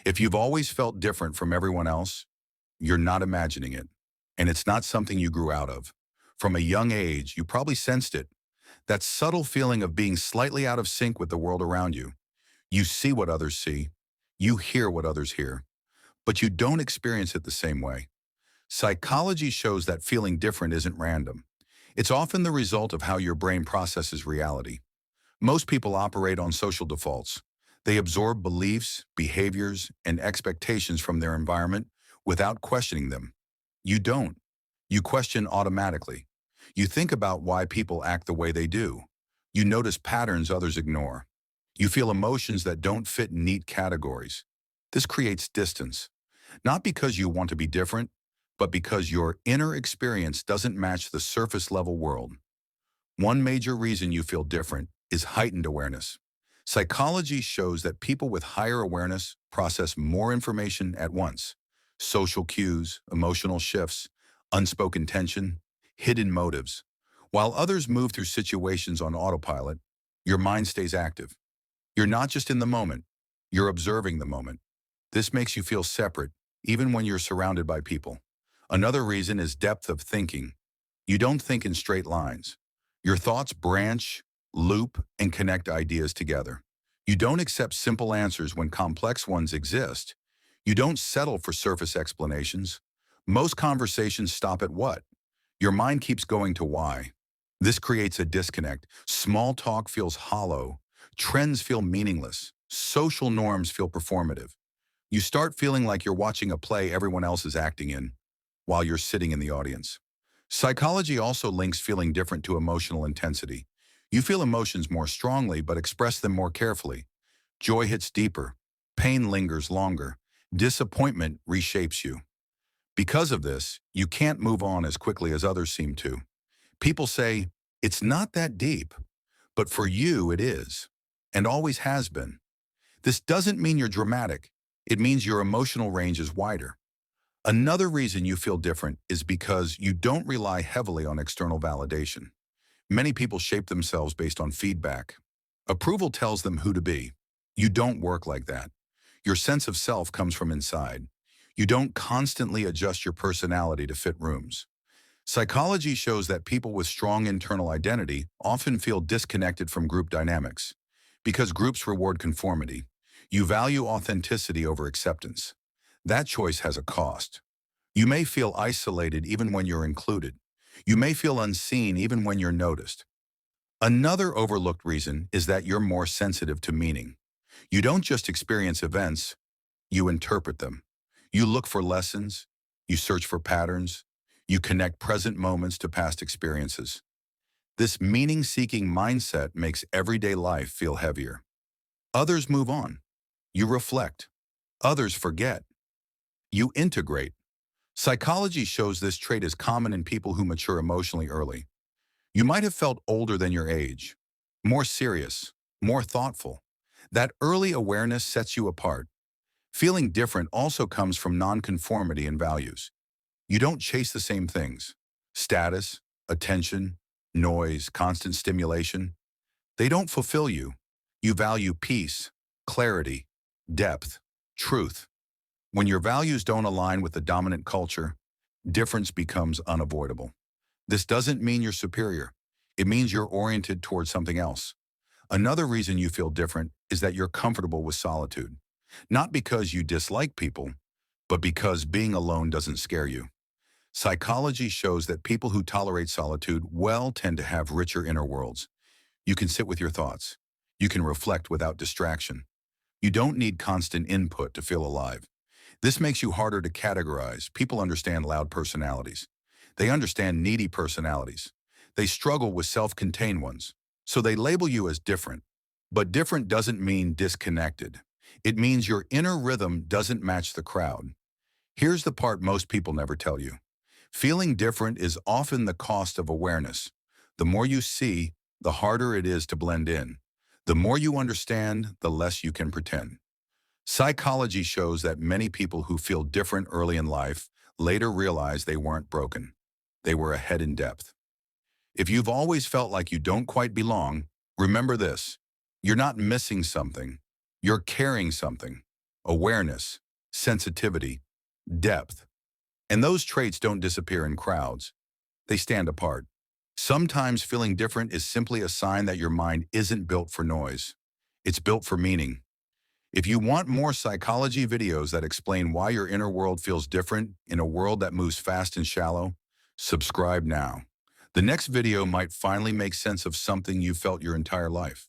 If you've always felt different from everyone else, you're not imagining it. And it's not something you grew out of. From a young age, you probably sensed it. That subtle feeling of being slightly out of sync with the world around you. You see what others see. You hear what others hear. But you don't experience it the same way. Psychology shows that feeling different isn't random. It's often the result of how your brain processes reality. Most people operate on social defaults. They absorb beliefs, behaviors, and expectations from their environment without questioning them. You don't. You question automatically. You think about why people act the way they do. You notice patterns others ignore. You feel emotions that don't fit in neat categories. This creates distance, not because you want to be different, but because your inner experience doesn't match the surface level world. One major reason you feel different is heightened awareness. Psychology shows that people with higher awareness process more information at once. Social cues, emotional shifts, unspoken tension, hidden motives. While others move through situations on autopilot, your mind stays active. You're not just in the moment, you're observing the moment. This makes you feel separate, even when you're surrounded by people. Another reason is depth of thinking. You don't think in straight lines. Your thoughts branch, loop, and connect ideas together. You don't accept simple answers when complex ones exist. You don't settle for surface explanations. Most conversations stop at what? Your mind keeps going to why. This creates a disconnect. Small talk feels hollow. Trends feel meaningless. Social norms feel performative. You start feeling like you're watching a play everyone else is acting in, while you're sitting in the audience. Psychology also links feeling different to emotional intensity. You feel emotions more strongly but express them more carefully. Joy hits deeper. Pain lingers longer. Disappointment reshapes you. Because of this, you can't move on as quickly as others seem to. People say, it's not that deep, but for you it is, and always has been. This doesn't mean you're dramatic. It means your emotional range is wider. Another reason you feel different is because you don't rely heavily on external validation. Many people shape themselves based on feedback. Approval tells them who to be. You don't work like that. Your sense of self comes from inside. You don't constantly adjust your personality to fit rooms. Psychology shows that people with strong internal identity often feel disconnected from group dynamics. Because groups reward conformity, you value authenticity over acceptance. That choice has a cost. You may feel isolated even when you're included. You may feel unseen even when you're noticed. Another overlooked reason is that you're more sensitive to meaning. You don't just experience events, you interpret them. You look for lessons, you search for patterns, you connect present moments to past experiences. This meaning-seeking mindset makes everyday life feel heavier. Others move on. You reflect. Others forget. You integrate. Psychology shows this trait is common in people who mature emotionally early. You might have felt older than your age, more serious, more thoughtful. That early awareness sets you apart. Feeling different also comes from nonconformity in values. You don't chase the same things. Status, attention, noise, constant stimulation. They don't fulfill you. You value peace, clarity, depth, truth. When your values don't align with the dominant culture, difference becomes unavoidable. This doesn't mean you're superior. It means you're oriented towards something else. Another reason you feel different is that you're comfortable with solitude. Not because you dislike people, but because being alone doesn't scare you. Psychology shows that people who tolerate solitude well tend to have richer inner worlds. You can sit with your thoughts. You can reflect without distraction. You don't need constant input to feel alive. This makes you harder to categorize. People understand loud personalities. They understand needy personalities. They struggle with self-contained ones. So they label you as different. But different doesn't mean disconnected. It means your inner rhythm doesn't match the crowd. Here's the part most people never tell you. Feeling different is often the cost of awareness. The more you see, the harder it is to blend in. The more you understand, the less you can pretend. Psychology shows that many people who feel different early in life later realize they weren't broken. They were ahead in depth. If you've always felt like you don't quite belong, remember this. You're not missing something. You're carrying something. awareness, sensitivity, depth. And those traits don't disappear in crowds. They stand apart. Sometimes feeling different is simply a sign that your mind isn't built for noise. It's built for meaning. If you want more psychology videos that explain why your inner world feels different in a world that moves fast and shallow, subscribe now. The next video might finally make sense of something you felt your entire life.